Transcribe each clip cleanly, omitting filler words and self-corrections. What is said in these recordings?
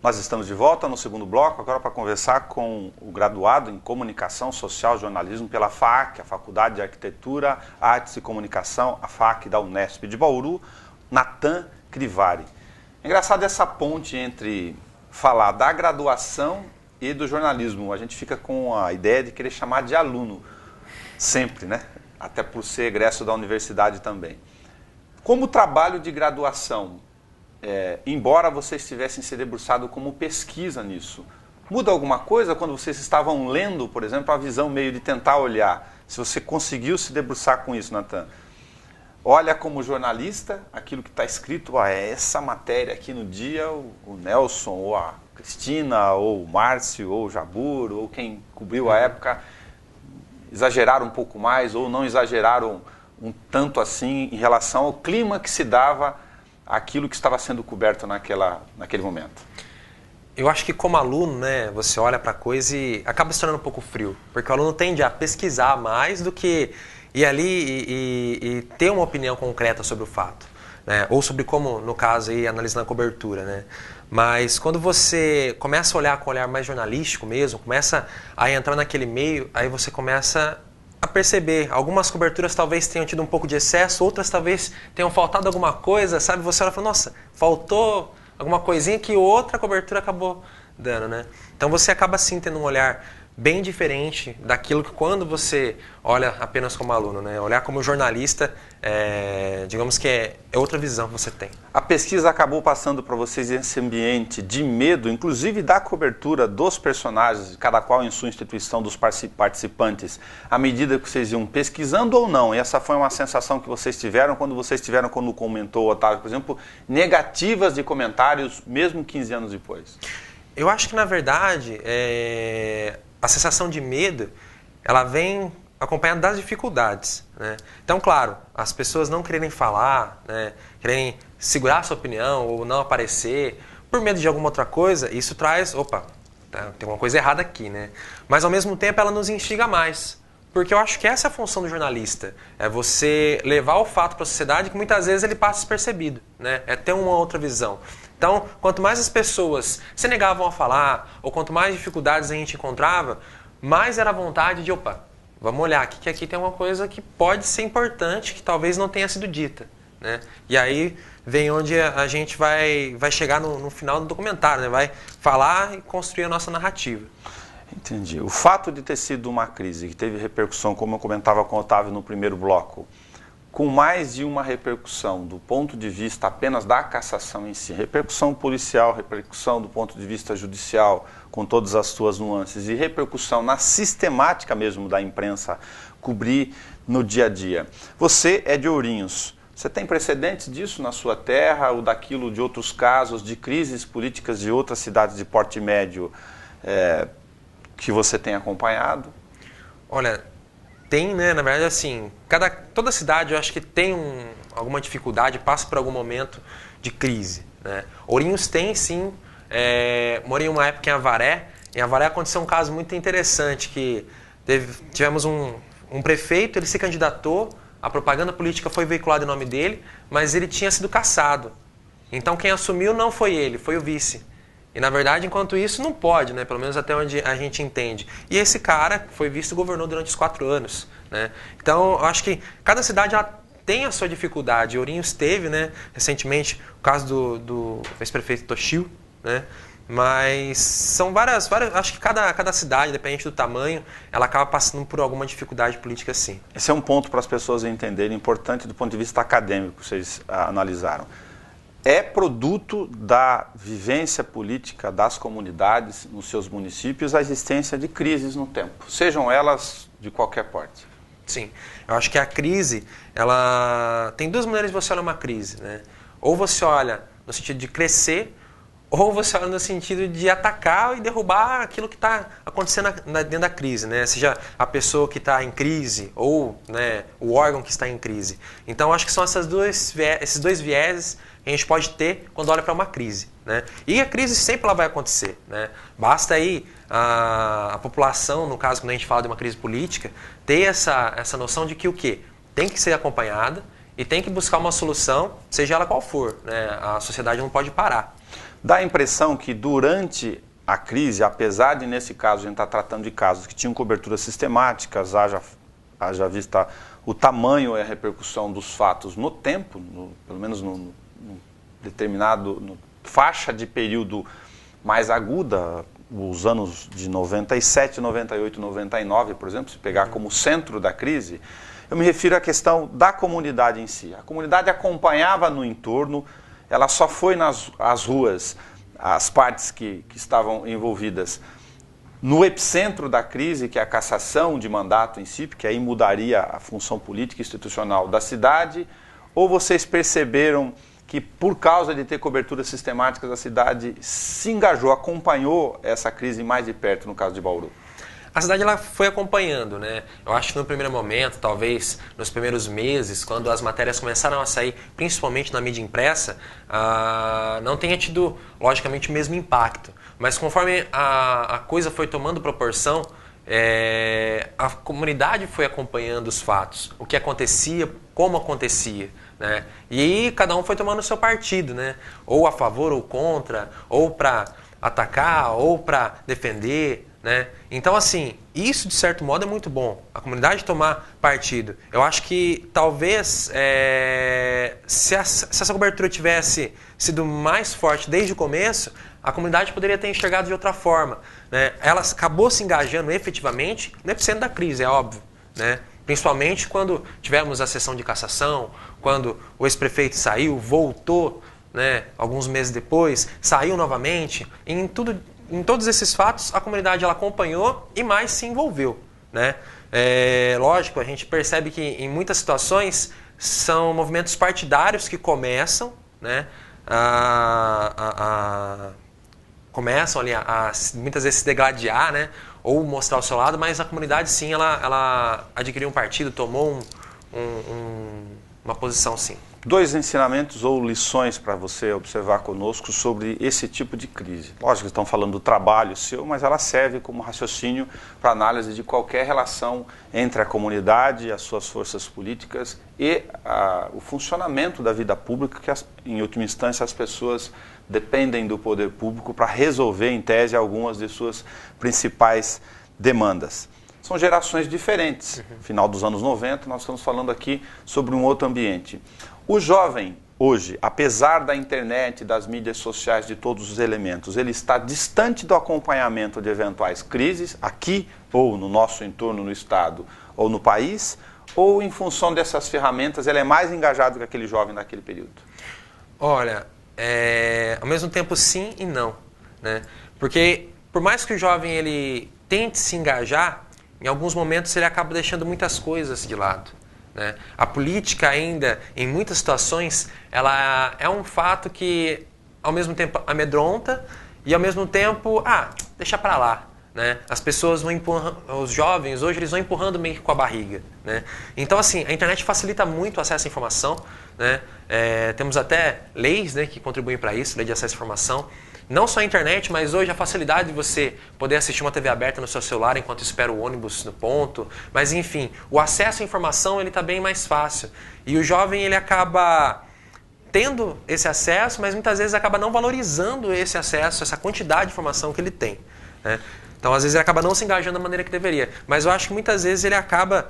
Nós estamos de volta no segundo bloco, agora para conversar com o graduado em Comunicação Social e Jornalismo pela FAC, a Faculdade de Arquitetura, Artes e Comunicação, a FAC da Unesp de Bauru, Natan Crivari. É engraçado essa ponte entre falar da graduação e do jornalismo. A gente fica com a ideia de querer chamar de aluno, sempre, né? Até por ser egresso da universidade também. Como trabalho de graduação, embora vocês tivessem se debruçado como pesquisa nisso, muda alguma coisa quando vocês estavam lendo, por exemplo, a visão meio de tentar olhar? Se você conseguiu se debruçar com isso, Natan, olha como jornalista, aquilo que está escrito, é essa matéria aqui no dia, o Nelson, ou a Cristina, ou o Márcio, ou o Jabur, ou quem cobriu a época, exageraram um pouco mais, ou não exageraram um tanto assim em relação ao clima que se dava aquilo que estava sendo coberto naquele momento. Eu acho que como aluno, né, você olha para a coisa e acaba se tornando um pouco frio, porque o aluno tende a pesquisar mais do que ir ali e ter uma opinião concreta sobre o fato, né, ou sobre como, no caso, ir analisando a cobertura, né. Mas quando você começa a olhar com um olhar mais jornalístico mesmo, começa a entrar naquele meio, aí você começa a perceber, algumas coberturas talvez tenham tido um pouco de excesso, outras talvez tenham faltado alguma coisa, sabe? Você olha e fala, nossa, faltou alguma coisinha que outra cobertura acabou dando, né? Então você acaba sim tendo um olhar bem diferente daquilo que quando você olha apenas como aluno, né? Olhar como jornalista, digamos que é outra visão que você tem. A pesquisa acabou passando para vocês esse ambiente de medo, inclusive da cobertura dos personagens, cada qual em sua instituição, dos participantes, à medida que vocês iam pesquisando ou não? E essa foi uma sensação que vocês tiveram quando comentou, Otávio, por exemplo, negativas de comentários, mesmo 15 anos depois? Eu acho que, na verdade, a sensação de medo, ela vem acompanhada das dificuldades, né? Então, claro, as pessoas não quererem falar, né, quererem segurar a sua opinião ou não aparecer por medo de alguma outra coisa, isso traz, opa, tem uma coisa errada aqui, né? Mas, ao mesmo tempo, ela nos instiga mais. Porque eu acho que essa é a função do jornalista, é você levar o fato para a sociedade que muitas vezes ele passa despercebido, né? É ter uma outra visão. Então, quanto mais as pessoas se negavam a falar, ou quanto mais dificuldades a gente encontrava, mais era a vontade de, opa, vamos olhar aqui, que aqui tem uma coisa que pode ser importante, que talvez não tenha sido dita, né? E aí vem onde a gente vai chegar no final do documentário, né? Vai falar e construir a nossa narrativa. Entendi. O fato de ter sido uma crise que teve repercussão, como eu comentava com o Otávio no primeiro bloco, com mais de uma repercussão do ponto de vista apenas da cassação em si, repercussão policial, repercussão do ponto de vista judicial, com todas as suas nuances, e repercussão na sistemática mesmo da imprensa cobrir no dia a dia. Você é de Ourinhos. Você tem precedentes disso na sua terra, ou daquilo de outros casos, de crises políticas de outras cidades de porte médio que você tem acompanhado? Olha, tem, né? Na verdade, assim, toda cidade eu acho que tem alguma dificuldade, passa por algum momento de crise, né? Ourinhos tem, sim. Morei uma época em Avaré. Em Avaré aconteceu um caso muito interessante, que tivemos um prefeito, ele se candidatou, a propaganda política foi veiculada em nome dele, mas ele tinha sido cassado. Então quem assumiu não foi ele, foi o vice. E, na verdade, enquanto isso, não pode, né? Pelo menos até onde a gente entende. E esse cara foi vice-governou durante os 4 anos, né? Então, eu acho que cada cidade ela tem a sua dificuldade. Ourinhos teve, né, recentemente, o caso do ex-prefeito Toshio, né? Mas são várias, acho que cada cidade, dependente do tamanho, ela acaba passando por alguma dificuldade política, sim. Esse é um ponto para as pessoas entenderem, importante do ponto de vista acadêmico, que vocês analisaram. É produto da vivência política das comunidades nos seus municípios a existência de crises no tempo, sejam elas de qualquer porte. Sim, eu acho que a crise, ela tem 2 maneiras de você olhar uma crise, né? Ou você olha no sentido de crescer, ou você olha no sentido de atacar e derrubar aquilo que está acontecendo dentro da crise, né? Seja a pessoa que está em crise ou, né, o órgão que está em crise. Então, eu acho que são esses dois vieses que a gente pode ter quando olha para uma crise, né? E a crise sempre ela vai acontecer, né? Basta aí a população, no caso, quando a gente fala de uma crise política, ter essa noção de que o quê? Tem que ser acompanhada e tem que buscar uma solução, seja ela qual for, né? A sociedade não pode parar. Dá a impressão que durante a crise, apesar de nesse caso a gente estar tratando de casos que tinham coberturas sistemáticas, haja vista o tamanho e a repercussão dos fatos no tempo, pelo menos no determinado faixa de período mais aguda, os anos de 97, 98, 99, por exemplo, se pegar como centro da crise, eu me refiro à questão da comunidade em si. A comunidade acompanhava no entorno, ela só foi nas ruas, as partes que estavam envolvidas no epicentro da crise, que é a cassação de mandato em si, porque aí mudaria a função política e institucional da cidade, ou vocês perceberam que por causa de ter coberturas sistemáticas a cidade se engajou, acompanhou essa crise mais de perto no caso de Bauru? A cidade ela foi acompanhando, né? Eu acho que no primeiro momento, talvez nos primeiros meses, quando as matérias começaram a sair, principalmente na mídia impressa, não tenha tido, logicamente, o mesmo impacto. Mas conforme a coisa foi tomando proporção, a comunidade foi acompanhando os fatos, o que acontecia, como acontecia, né? E aí cada um foi tomando o seu partido, né? Ou a favor ou contra, ou para atacar, ou para defender, né? Então, assim, isso de certo modo é muito bom, a comunidade tomar partido. Eu acho que talvez se essa cobertura tivesse sido mais forte desde o começo, a comunidade poderia ter enxergado de outra forma, né? Ela acabou se engajando efetivamente no epicentro da crise, é óbvio, né? Principalmente quando tivemos a sessão de cassação, quando o ex-prefeito saiu, voltou, né, alguns meses depois, saiu novamente. Em todos esses fatos, a comunidade ela acompanhou e mais se envolveu, né? Lógico, a gente percebe que em muitas situações são movimentos partidários que começam, né, começam ali a muitas vezes se degladiar, né, ou mostrar o seu lado, mas a comunidade sim, ela adquiriu um partido, tomou uma posição sim. 2 ensinamentos ou lições para você observar conosco sobre esse tipo de crise. Lógico que estão falando do trabalho seu, mas ela serve como raciocínio para análise de qualquer relação entre a comunidade, as suas forças políticas e o funcionamento da vida pública, que em última instância as pessoas dependem do poder público para resolver, em tese, algumas de suas principais demandas. São gerações diferentes. Final dos anos 90, nós estamos falando aqui sobre um outro ambiente. O jovem, hoje, apesar da internet, das mídias sociais, de todos os elementos, ele está distante do acompanhamento de eventuais crises, aqui ou no nosso entorno, no Estado ou no país, ou em função dessas ferramentas, ele é mais engajado que aquele jovem naquele período? Olha, ao mesmo tempo sim e não, né? Porque por mais que o jovem ele tente se engajar, em alguns momentos ele acaba deixando muitas coisas de lado, né? A política ainda, em muitas situações, ela é um fato que ao mesmo tempo amedronta e ao mesmo tempo, deixa pra lá, né? As pessoas vão empurrando, os jovens hoje eles vão empurrando meio que com a barriga, né? Então assim, a internet facilita muito o acesso à informação, né? Temos até leis, né, que contribuem para isso, lei de acesso à informação. Não só a internet, mas hoje a facilidade de você poder assistir uma TV aberta no seu celular enquanto espera o ônibus no ponto. Mas enfim, o acesso à informação ele está bem mais fácil. E o jovem ele acaba tendo esse acesso, mas muitas vezes acaba não valorizando esse acesso, essa quantidade de informação que ele tem, né? Então, às vezes, ele acaba não se engajando da maneira que deveria. Mas eu acho que muitas vezes ele acaba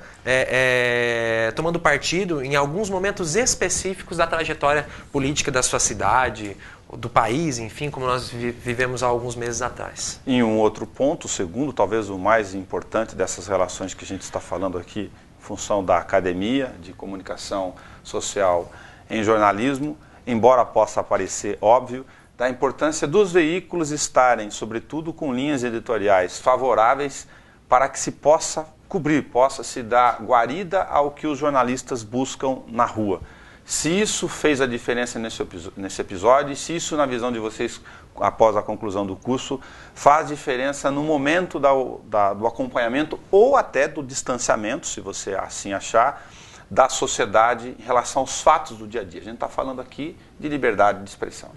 tomando partido em alguns momentos específicos da trajetória política da sua cidade, do país, enfim, como nós vivemos há alguns meses atrás. Em um outro ponto, o segundo, talvez o mais importante dessas relações que a gente está falando aqui, em função da academia, de comunicação social em jornalismo, embora possa parecer óbvio, da importância dos veículos estarem, sobretudo com linhas editoriais favoráveis para que se possa cobrir, possa se dar guarida ao que os jornalistas buscam na rua. Se isso fez a diferença nesse episódio, e se isso, na visão de vocês, após a conclusão do curso, faz diferença no momento do acompanhamento ou até do distanciamento, se você assim achar, da sociedade em relação aos fatos do dia a dia. A gente está falando aqui de liberdade de expressão.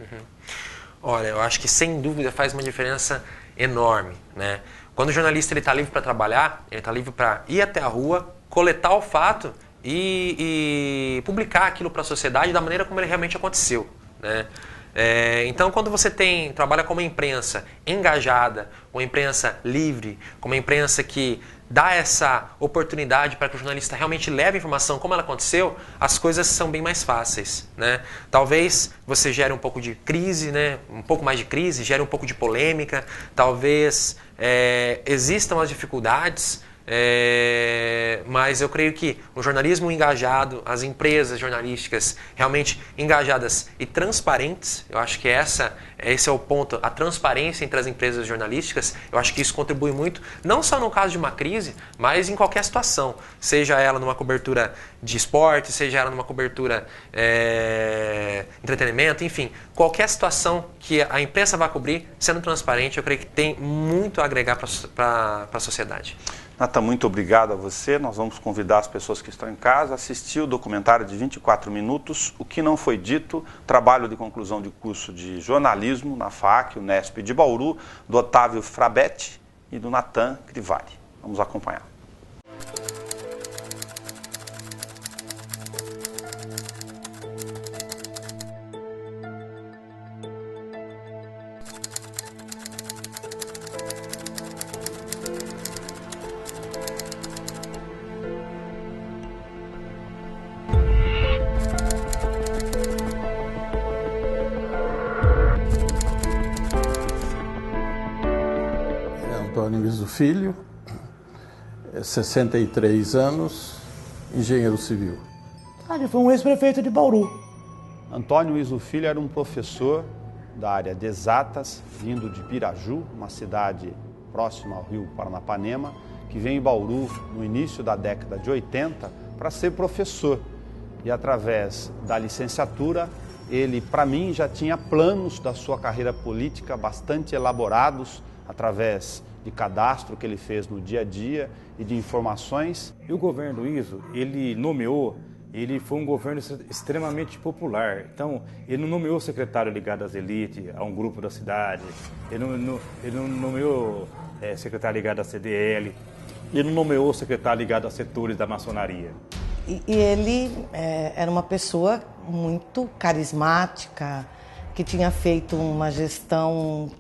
Olha, eu acho que sem dúvida faz uma diferença enorme, né? Quando o jornalista está livre para trabalhar, ele está livre para ir até a rua, coletar o fato e publicar aquilo para a sociedade da maneira como ele realmente aconteceu, né? Então, quando você trabalha com uma imprensa engajada, uma imprensa livre, com uma imprensa que dá essa oportunidade para que o jornalista realmente leve a informação como ela aconteceu, as coisas são bem mais fáceis, né? Talvez você gere um pouco de crise, né? Um pouco mais de crise, gere um pouco de polêmica, talvez existam as dificuldades, mas eu creio que o jornalismo engajado, as empresas jornalísticas realmente engajadas e transparentes, eu acho que esse é o ponto, a transparência entre as empresas jornalísticas, eu acho que isso contribui muito, não só no caso de uma crise, mas em qualquer situação, seja ela numa cobertura de esporte, seja ela numa cobertura entretenimento, enfim, qualquer situação que a imprensa vá cobrir, sendo transparente, eu creio que tem muito a agregar para a sociedade. Natan, muito obrigado a você. Nós vamos convidar as pessoas que estão em casa a assistir o documentário de 24 minutos, O que não foi dito, trabalho de conclusão de curso de jornalismo na FAC, Unesp de Bauru, do Otávio Frabetti e do Natan Grivari. Vamos acompanhar. Antônio Iso Filho, 63 anos, engenheiro civil. Ele foi um ex-prefeito de Bauru. Antônio Iso Filho era um professor da área de exatas, vindo de Piraju, uma cidade próxima ao rio Paranapanema, que veio em Bauru no início da década de 80 para ser professor. E através da licenciatura, ele, para mim, já tinha planos da sua carreira política bastante elaborados, através de cadastro que ele fez no dia a dia e de informações. E o governo Iso, ele foi um governo extremamente popular. Então, ele não nomeou secretário ligado às elites, a um grupo da cidade, ele não nomeou secretário ligado à CDL, ele não nomeou secretário ligado a setores da maçonaria. E ele era uma pessoa muito carismática, que tinha feito uma gestão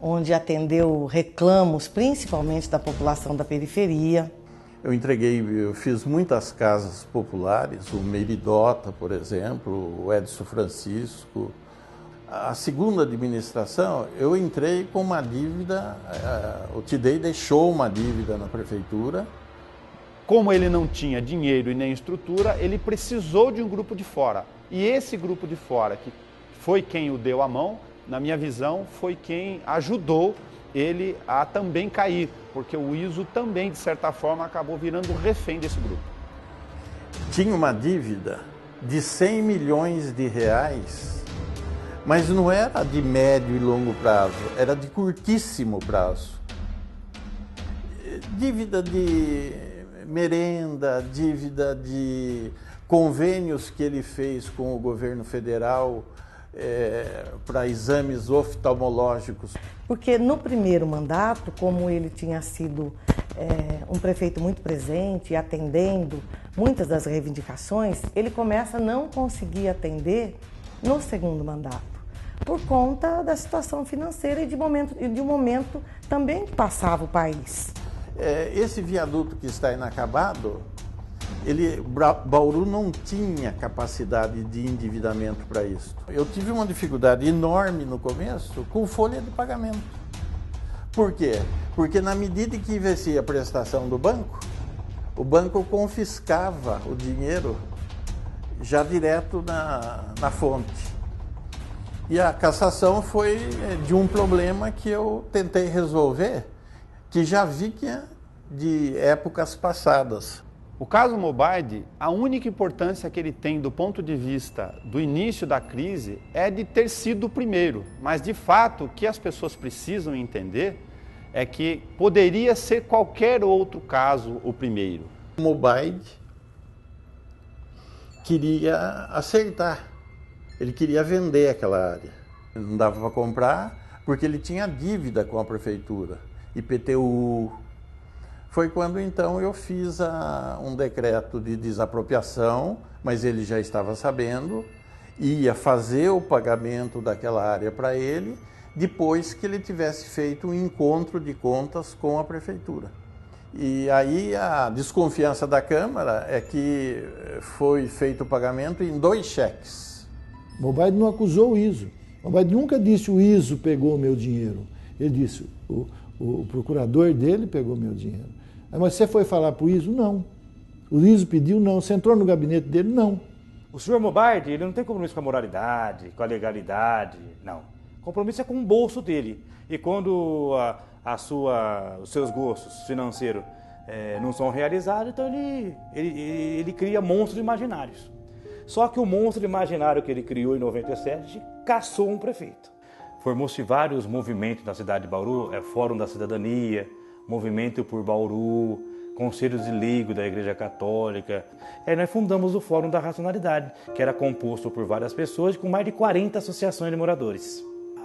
onde atendeu reclamos, principalmente da população da periferia. Eu fiz muitas casas populares, o Meridota, por exemplo, o Edson Francisco. A segunda administração, eu entrei com uma dívida, o Tidei deixou uma dívida na prefeitura. Como ele não tinha dinheiro e nem estrutura, ele precisou de um grupo de fora. E esse grupo de fora, que foi quem o deu a mão, na minha visão, foi quem ajudou ele a também cair, porque o Iso também, de certa forma, acabou virando refém desse grupo. Tinha uma dívida de 100 milhões de reais, mas não era de médio e longo prazo, era de curtíssimo prazo. Dívida de merenda, dívida de convênios que ele fez com o governo federal, para exames oftalmológicos. Porque no primeiro mandato, como ele tinha sido um prefeito muito presente e atendendo muitas das reivindicações, ele começa a não conseguir atender no segundo mandato, por conta da situação financeira e de um momento também que passava o país. Esse viaduto que está inacabado, Bauru não tinha capacidade de endividamento para isso. Eu tive uma dificuldade enorme no começo com folha de pagamento. Por quê? Porque na medida que investia a prestação do banco, o banco confiscava o dinheiro já direto na fonte. E a cassação foi de um problema que eu tentei resolver, que já vinha de épocas passadas. O caso Mobaide, a única importância que ele tem do ponto de vista do início da crise é de ter sido o primeiro. Mas, de fato, o que as pessoas precisam entender é que poderia ser qualquer outro caso o primeiro. O Mobaide queria acertar, ele queria vender aquela área. Não dava para comprar porque ele tinha dívida com a prefeitura, IPTU. Foi quando então eu fiz um decreto de desapropriação, mas ele já estava sabendo, ia fazer o pagamento daquela área para ele depois que ele tivesse feito um encontro de contas com a prefeitura. E aí a desconfiança da Câmara é que foi feito o pagamento em 2 cheques. Mobaid não acusou o ISO. Mobaid nunca disse o ISO pegou o meu dinheiro. Ele disse o procurador dele pegou o meu dinheiro. Mas você foi falar para o ISO? Não. O ISO pediu? Não. Você entrou no gabinete dele? Não. O senhor Mobaid, ele não tem compromisso com a moralidade, com a legalidade, não. O compromisso é com o bolso dele. E quando os seus gostos financeiros não são realizados, então ele cria monstros imaginários. Só que o monstro imaginário que ele criou em 97 caçou um prefeito. Formou-se vários movimentos na cidade de Bauru, Fórum da Cidadania, Movimento por Bauru, Conselhos de Leigo da Igreja Católica. Nós fundamos o Fórum da Racionalidade, que era composto por várias pessoas com mais de 40 associações de moradores.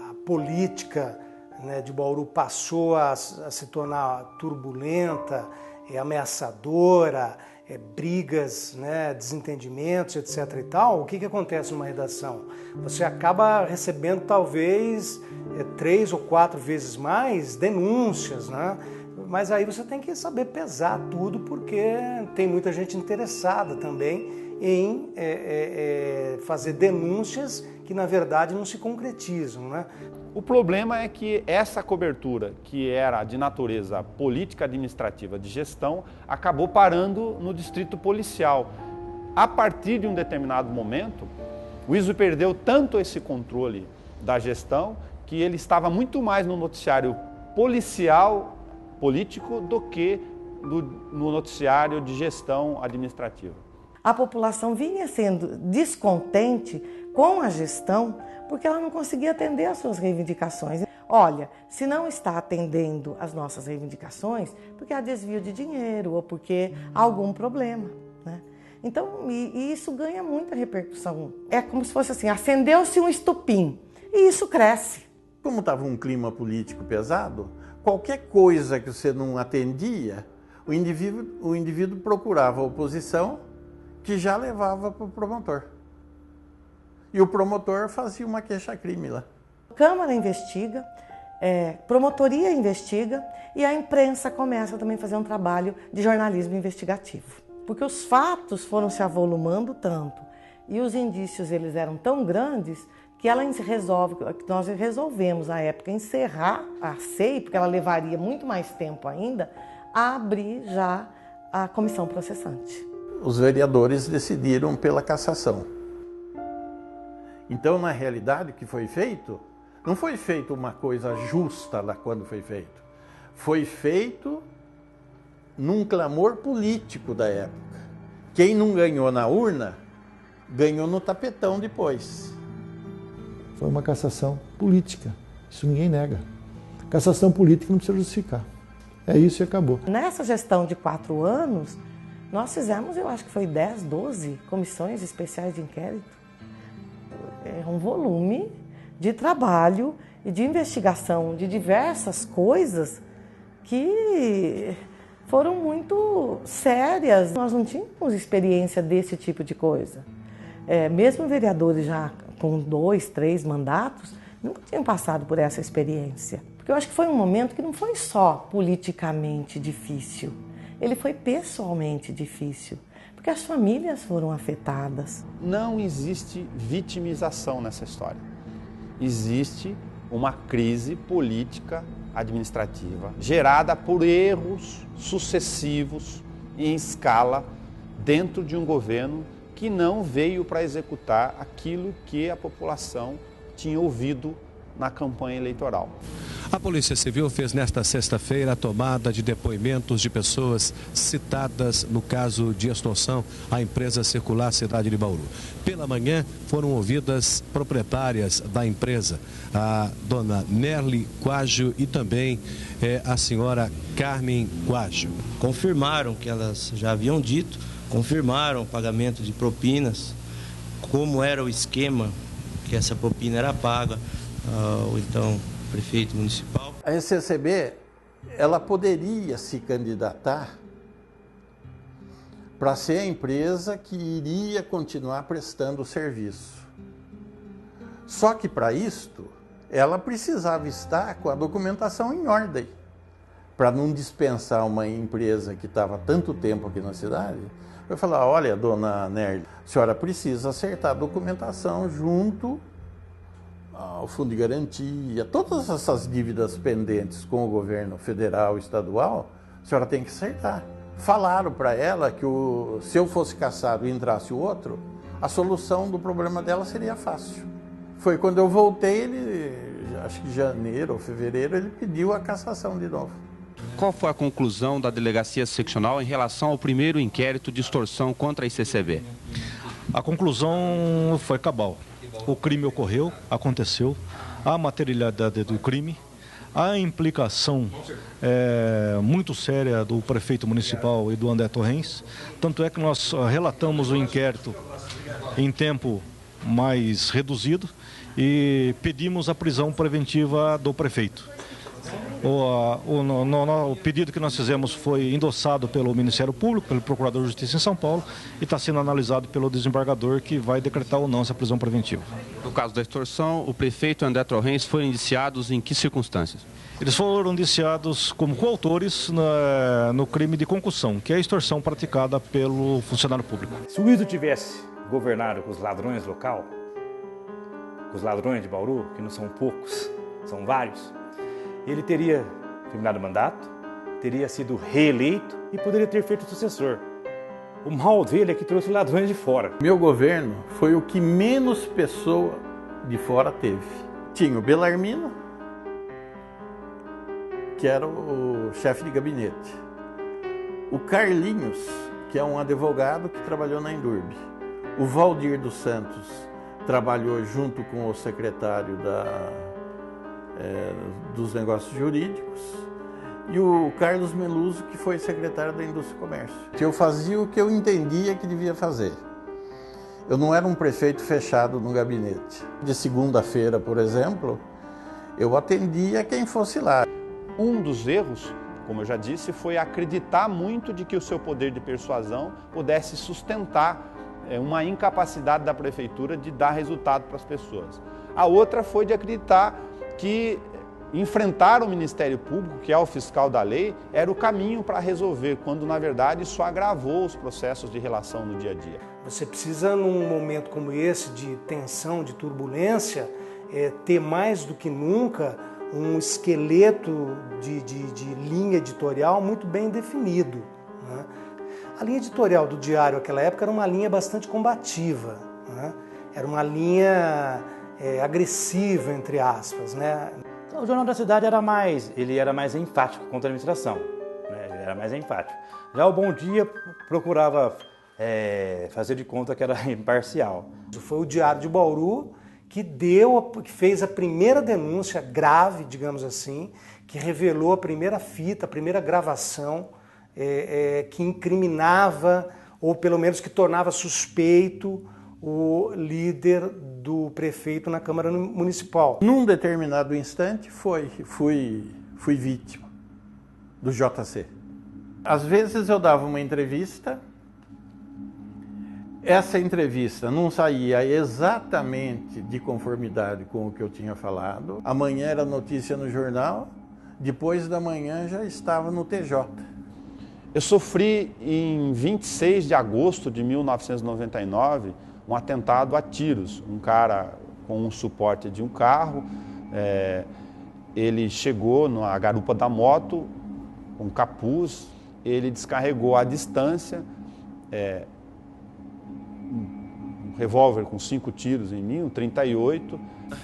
A política, né, de Bauru passou a se tornar turbulenta, ameaçadora, brigas, né, desentendimentos, etc. e tal. O que acontece numa redação? Você acaba recebendo talvez 3 ou 4 vezes mais denúncias, né? Mas aí você tem que saber pesar tudo, porque tem muita gente interessada também em fazer denúncias que na verdade não se concretizam, né? O problema é que essa cobertura, que era de natureza política, administrativa, de gestão, acabou parando no distrito policial. A partir de um determinado momento, o ISO perdeu tanto esse controle da gestão que ele estava muito mais no noticiário policial, político, do que no noticiário de gestão administrativa. A população vinha sendo descontente com a gestão porque ela não conseguia atender às suas reivindicações. Olha, se não está atendendo às nossas reivindicações, porque há desvio de dinheiro ou porque há algum problema, né? Então, e isso ganha muita repercussão. É como se fosse assim, acendeu-se um estupim e isso cresce. Como estava um clima político pesado, qualquer coisa que você não atendia, o indivíduo procurava a oposição, que já levava para o promotor. E o promotor fazia uma queixa-crime lá. A Câmara investiga, promotoria investiga e a imprensa começa também a fazer um trabalho de jornalismo investigativo. Porque os fatos foram se avolumando tanto e os indícios eles eram tão grandes que nós resolvemos, à época, encerrar a SEI, porque ela levaria muito mais tempo ainda, a abrir já a comissão processante. Os vereadores decidiram pela cassação. Então, na realidade, o que foi feito, não foi feito uma coisa justa lá quando foi feito. Foi feito num clamor político da época. Quem não ganhou na urna, ganhou no tapetão depois. Foi uma cassação política, isso ninguém nega. Cassação política não precisa justificar. É isso e acabou. Nessa gestão de 4 anos, nós fizemos, eu acho que foi 10, 12 comissões especiais de inquérito. É um volume de trabalho e de investigação de diversas coisas que foram muito sérias. Nós não tínhamos experiência desse tipo de coisa. Mesmo vereadores já com 2, 3 mandatos, nunca tinham passado por essa experiência. Porque eu acho que foi um momento que não foi só politicamente difícil, ele foi pessoalmente difícil, porque as famílias foram afetadas. Não existe vitimização nessa história. Existe uma crise política administrativa gerada por erros sucessivos em escala dentro de um governo que não veio para executar aquilo que a população tinha ouvido na campanha eleitoral. A Polícia Civil fez nesta sexta-feira a tomada de depoimentos de pessoas citadas no caso de extorsão à empresa Circular Cidade de Bauru. Pela manhã foram ouvidas proprietárias da empresa, a dona Nerli Quaggio e também a senhora Carmen Quaggio. Confirmaram que elas já haviam dito, confirmaram o pagamento de propinas, como era o esquema que essa propina era paga, ou então prefeito municipal. A SCCB, ela poderia se candidatar para ser a empresa que iria continuar prestando o serviço. Só que para isto, ela precisava estar com a documentação em ordem, para não dispensar uma empresa que estava tanto tempo aqui na cidade. Eu falar, olha, dona Nerli, a senhora precisa acertar a documentação junto ao Fundo de Garantia, todas essas dívidas pendentes com o governo federal e estadual, a senhora tem que acertar. Falaram para ela que se eu fosse cassado e entrasse o outro, a solução do problema dela seria fácil. Foi quando eu voltei, acho que em janeiro ou fevereiro, ele pediu a cassação de novo. Qual foi a conclusão da delegacia seccional em relação ao primeiro inquérito de extorsão contra a ICCB? A conclusão foi cabal. O crime ocorreu, aconteceu, há materialidade do crime, há implicação muito séria do prefeito municipal e do André Torrens, tanto é que nós relatamos o inquérito em tempo mais reduzido e pedimos a prisão preventiva do prefeito. O pedido que nós fizemos foi endossado pelo Ministério Público, pelo Procurador de Justiça em São Paulo e está sendo analisado pelo desembargador, que vai decretar ou não essa prisão preventiva. No caso da extorsão, o prefeito e o André Torrens foram indiciados em que circunstâncias? Eles foram indiciados como coautores no crime de concussão, que é a extorsão praticada pelo funcionário público. Se o Iso tivesse governado com os ladrões local, com os ladrões de Bauru, que não são poucos, são vários, ele teria terminado o mandato, teria sido reeleito e poderia ter feito o sucessor. O mal dele é que trouxe ladrões de fora. Meu governo foi o que menos pessoa de fora teve. Tinha o Belarmino, que era o chefe de gabinete. O Carlinhos, que é um advogado que trabalhou na Endurbe. O Valdir dos Santos trabalhou junto com o secretário dos negócios jurídicos, e o Carlos Meluso, que foi secretário da Indústria e Comércio. Eu fazia o que eu entendia que devia fazer. Eu não era um prefeito fechado no gabinete. De segunda-feira, por exemplo, eu atendia quem fosse lá. Um dos erros, como eu já disse, foi acreditar muito de que o seu poder de persuasão pudesse sustentar uma incapacidade da prefeitura de dar resultado para as pessoas. A outra foi de acreditar que enfrentar o Ministério Público, que é o fiscal da lei, era o caminho para resolver, quando na verdade isso agravou os processos de relação no dia a dia. Você precisa, num momento como esse, de tensão, de turbulência, ter mais do que nunca um esqueleto de linha editorial muito bem definido, né? A linha editorial do Diário naquela época era uma linha bastante combativa, né? Era uma linha agressiva, entre aspas, né? O Jornal da Cidade era mais enfático contra a administração, né? Ele era mais enfático. Já o Bom Dia procurava fazer de conta que era imparcial. Foi o Diário de Bauru que fez a primeira denúncia grave, digamos assim, que revelou a primeira fita, a primeira gravação que incriminava, ou pelo menos que tornava suspeito, o líder do prefeito na Câmara Municipal. Num determinado instante fui vítima do JC. Às vezes eu dava uma entrevista, essa entrevista não saía exatamente de conformidade com o que eu tinha falado. Amanhã era notícia no jornal, depois da manhã já estava no TJ. Eu sofri em 26 de agosto de 1999 um atentado a tiros. Um cara com um suporte de um carro, ele chegou na garupa da moto, com capuz, ele descarregou à distância um revólver com 5 tiros em mim, um 38.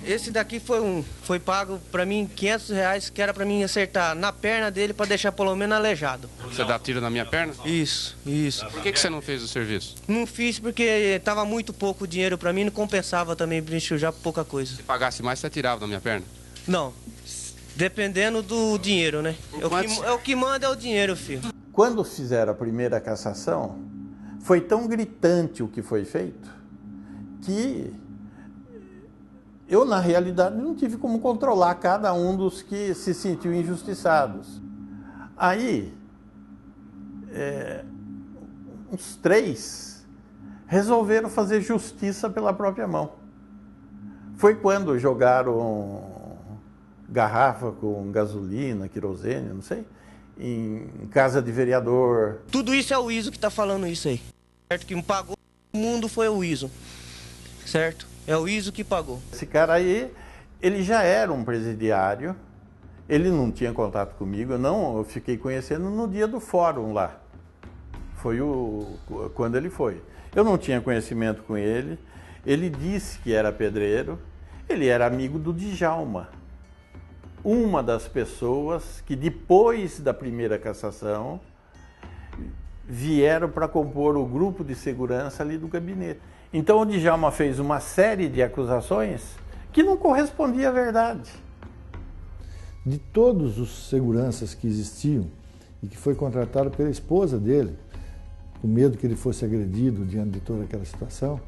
Esse daqui foi pago para mim R$500, que era para mim acertar na perna dele para deixar pelo menos aleijado. Você dá tiro na minha perna? Isso. Por que você não fez o serviço? Não fiz porque tava muito pouco dinheiro para mim, não compensava também para enxugar pouca coisa. Se pagasse mais, você atirava na minha perna? Não, dependendo do dinheiro, né? O que manda é o dinheiro, filho. Quando fizeram a primeira cassação, foi tão gritante o que foi feito que eu, na realidade, não tive como controlar cada um dos que se sentiu injustiçados. Aí, uns 3 resolveram fazer justiça pela própria mão. Foi quando jogaram garrafa com gasolina, querosene, não sei, em casa de vereador. Tudo isso é o ISO que está falando isso aí. Certo? Que me pagou o mundo foi o ISO. Certo? É o ISO que pagou. Esse cara aí, ele já era um presidiário, ele não tinha contato comigo, eu fiquei conhecendo no dia do fórum lá. Foi quando ele foi. Eu não tinha conhecimento com ele, ele disse que era pedreiro, ele era amigo do Djalma, uma das pessoas que depois da primeira cassação vieram para compor o grupo de segurança ali do gabinete. Então o Djalma fez uma série de acusações que não correspondia à verdade. De todos os seguranças que existiam e que foi contratado pela esposa dele, com medo que ele fosse agredido diante de toda aquela situação,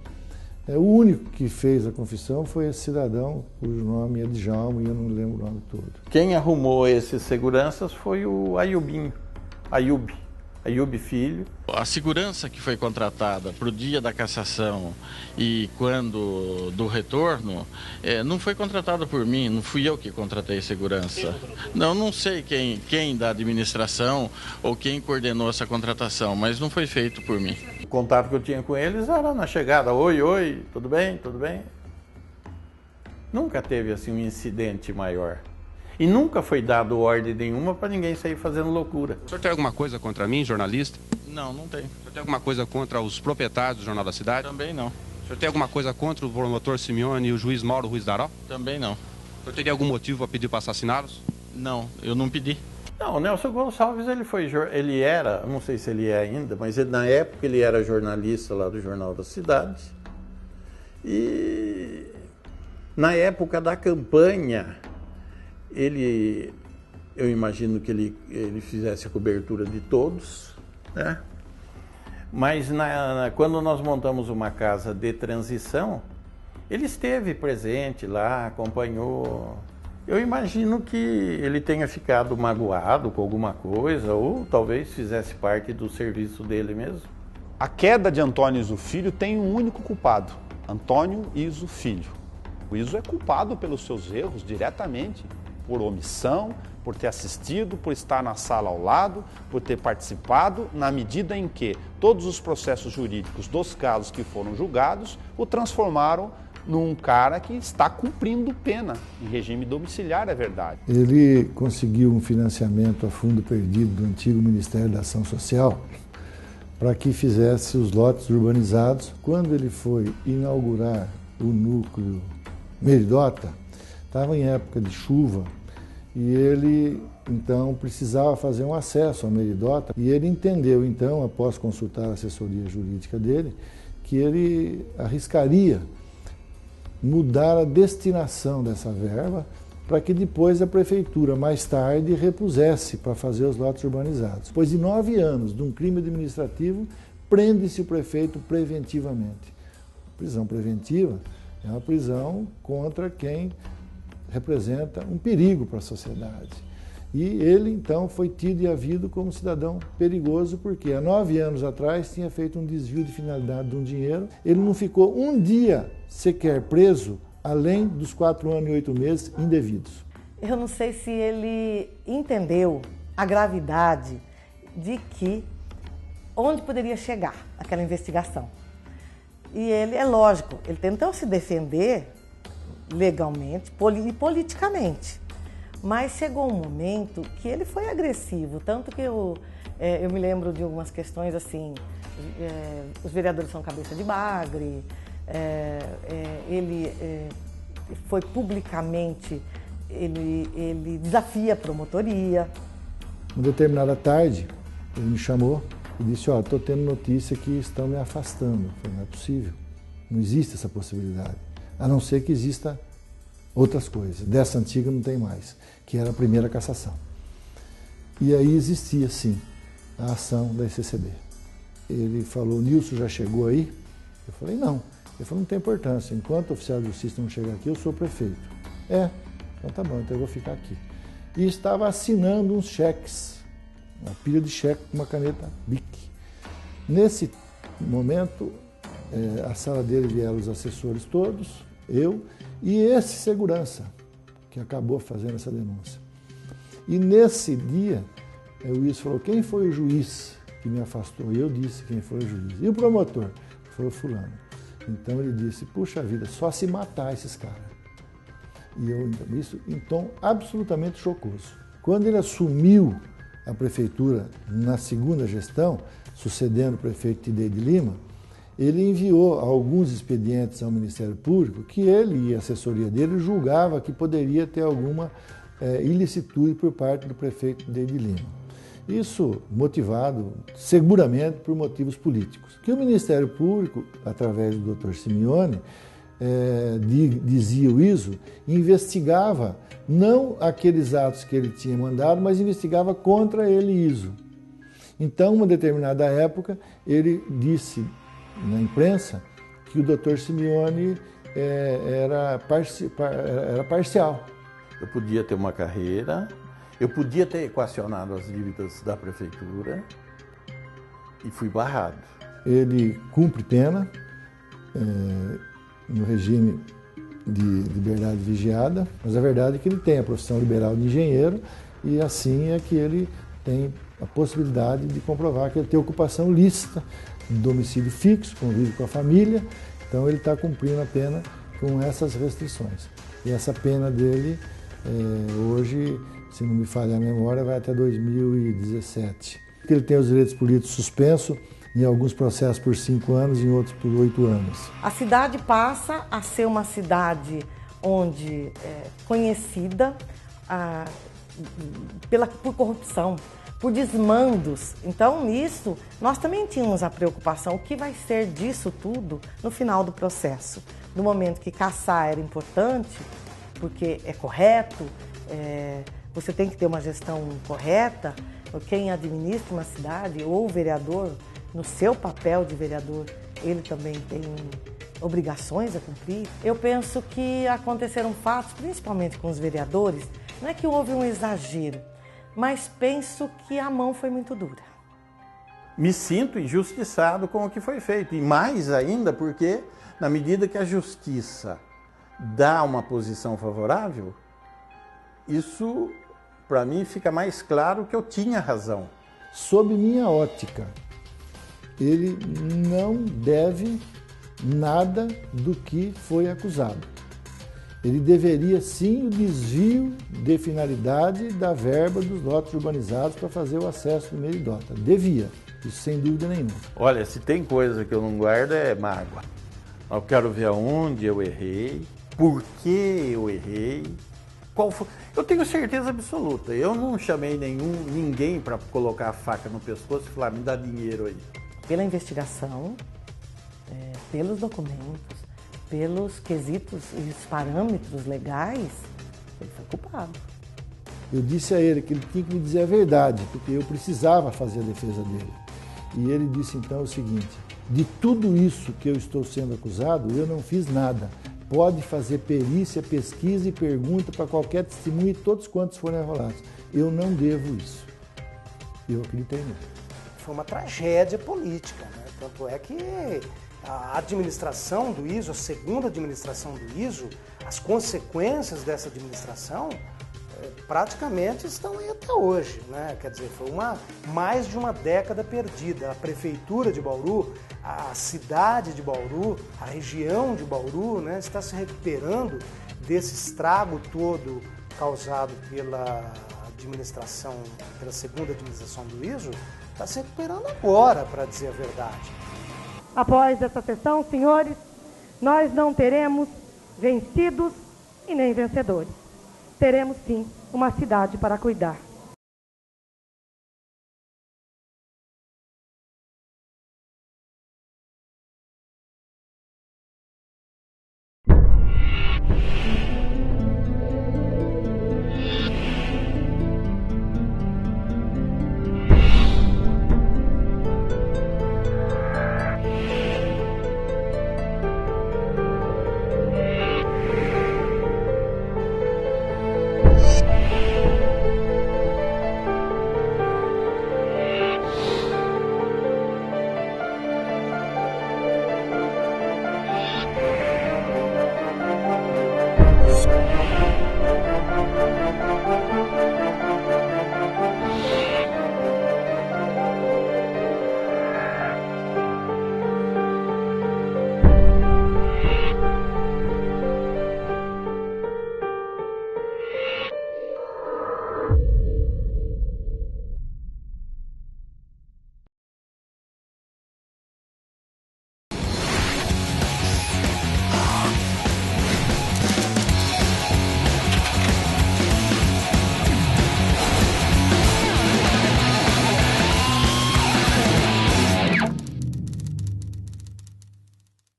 o único que fez a confissão foi esse cidadão, cujo nome é Djalma e eu não lembro o nome todo. Quem arrumou esses seguranças foi o Ayub Filho. A segurança que foi contratada para o dia da cassação e quando do retorno, não foi contratada por mim, não fui eu que contratei segurança. Não sei quem da administração ou quem coordenou essa contratação, mas não foi feito por mim. O contato que eu tinha com eles era na chegada, oi, tudo bem, tudo bem? Nunca teve assim um incidente maior. E nunca foi dado ordem nenhuma para ninguém sair fazendo loucura. O senhor tem alguma coisa contra mim, jornalista? Não tenho. O senhor tem alguma coisa contra os proprietários do Jornal da Cidade? Também não. O senhor tem alguma coisa contra o promotor Simeone e o juiz Mauro Ruiz Daró? Também não. O senhor teria algum motivo para pedir para assassiná-los? Não, eu não pedi. Não, o Nelson Gonçalves, ele era, não sei se ele é ainda, mas na época ele era jornalista lá do Jornal da Cidade. E na época da campanha, eu imagino que ele fizesse a cobertura de todos, né? Mas quando nós montamos uma casa de transição, ele esteve presente lá, acompanhou. Eu imagino que ele tenha ficado magoado com alguma coisa, ou talvez fizesse parte do serviço dele mesmo. A queda de Antônio Iso Filho tem um único culpado, Antônio Iso Filho. O Iso é culpado pelos seus erros diretamente, por omissão, por ter assistido, por estar na sala ao lado, por ter participado, na medida em que todos os processos jurídicos dos casos que foram julgados o transformaram num cara que está cumprindo pena em regime domiciliar, é verdade. Ele conseguiu um financiamento a fundo perdido do antigo Ministério da Ação Social para que fizesse os lotes urbanizados. Quando ele foi inaugurar o núcleo Meridota, estava em época de chuva e ele então precisava fazer um acesso à Meridota e ele entendeu então, após consultar a assessoria jurídica dele, que ele arriscaria mudar a destinação dessa verba para que depois a prefeitura, mais tarde, repusesse para fazer os lotes urbanizados. Depois de 9 anos de um crime administrativo, prende-se o prefeito preventivamente. Prisão preventiva é uma prisão contra quem representa um perigo para a sociedade. E ele, então, foi tido e havido como cidadão perigoso, porque há 9 anos atrás tinha feito um desvio de finalidade de um dinheiro. Ele não ficou um dia sequer preso, além dos 4 anos e 8 meses indevidos. Eu não sei se ele entendeu a gravidade de onde poderia chegar aquela investigação. E ele, é lógico, ele tentou se defender legalmente e politicamente. Mas chegou um momento que ele foi agressivo, tanto que eu me lembro de algumas questões assim, os vereadores são cabeça de bagre, ele foi publicamente, ele desafia a promotoria. Uma determinada tarde, ele me chamou e disse, estou tendo notícia que estão me afastando. Eu falei, não é possível, não existe essa possibilidade, a não ser que exista outras coisas. Dessa antiga não tem mais, que era a primeira cassação. E aí existia, sim, a ação da ECCB. Ele falou, Nilson já chegou aí? Eu falei, não. Ele falou, não tem importância, enquanto o oficial de justiça não chegar aqui, eu sou prefeito. Então tá bom, então eu vou ficar aqui. E estava assinando uns cheques, uma pilha de cheque com uma caneta Bic. Nesse momento, à sala dele vieram os assessores todos, eu e esse segurança que acabou fazendo essa denúncia. E nesse dia, o Izzo falou, quem foi o juiz que me afastou? E eu disse quem foi o juiz. E o promotor? Foi o fulano. Então ele disse, puxa vida, só se matar esses caras. E eu, isso em tom absolutamente chocoso. Quando ele assumiu a prefeitura na segunda gestão, sucedendo o prefeito Tidei de Lima, ele enviou alguns expedientes ao Ministério Público que ele e a assessoria dele julgava que poderia ter alguma ilicitude por parte do prefeito Tidei de Lima. Isso motivado seguramente por motivos políticos. Que o Ministério Público, através do Dr. Simeone, dizia o Izzo, investigava não aqueles atos que ele tinha mandado, mas investigava contra ele, Izzo. Então, uma determinada época, ele disse na imprensa que o Dr. Simeone era parcial. Eu podia ter uma carreira, eu podia ter equacionado as dívidas da prefeitura e fui barrado. Ele cumpre pena no regime de liberdade vigiada, mas a verdade é que ele tem a profissão liberal de engenheiro e assim é que ele tem a possibilidade de comprovar que ele tem ocupação lícita, domicílio fixo, convive com a família, então ele está cumprindo a pena com essas restrições. E essa pena dele, hoje, se não me falha a memória, vai até 2017. Ele tem os direitos políticos suspensos, em alguns processos por 5 anos, em outros por 8 anos. A cidade passa a ser uma cidade onde conhecida por corrupção, por desmandos. Então, nisso, nós também tínhamos a preocupação, o que vai ser disso tudo no final do processo? No momento que caçar era importante, porque é correto, você tem que ter uma gestão correta, quem administra uma cidade, ou o vereador, no seu papel de vereador, ele também tem obrigações a cumprir. Eu penso que aconteceram fatos, principalmente com os vereadores, não é que houve um exagero, mas penso que a mão foi muito dura. Me sinto injustiçado com o que foi feito, e mais ainda porque, na medida que a justiça dá uma posição favorável, isso, para mim, fica mais claro que eu tinha razão. Sob minha ótica, ele não deve nada do que foi acusado. Ele deveria, sim, o desvio de finalidade da verba dos lotes urbanizados para fazer o acesso do meio de dota. Devia, isso sem dúvida nenhuma. Olha, se tem coisa que eu não guardo é mágoa. Eu quero ver aonde eu errei, por que eu errei, qual foi. Eu tenho certeza absoluta, eu não chamei ninguém para colocar a faca no pescoço e falar, me dá dinheiro aí. Pela investigação, pelos documentos, pelos quesitos e os parâmetros legais, ele foi culpado. Eu disse a ele que ele tinha que me dizer a verdade, porque eu precisava fazer a defesa dele. E ele disse então o seguinte, de tudo isso que eu estou sendo acusado, eu não fiz nada. Pode fazer perícia, pesquisa e pergunta para qualquer testemunha e todos quantos forem arrolados. Eu não devo isso. Eu acreditei nele. Foi uma tragédia política, né? Tanto é que a administração do Izzo, a segunda administração do Izzo, as consequências dessa administração praticamente estão aí até hoje, né? Quer dizer, foi mais de uma década perdida. A prefeitura de Bauru, a cidade de Bauru, a região de Bauru, né, está se recuperando desse estrago todo causado pela segunda administração do Izzo, está se recuperando agora, para dizer a verdade. Após essa sessão, senhores, nós não teremos vencidos e nem vencedores. Teremos, sim, uma cidade para cuidar.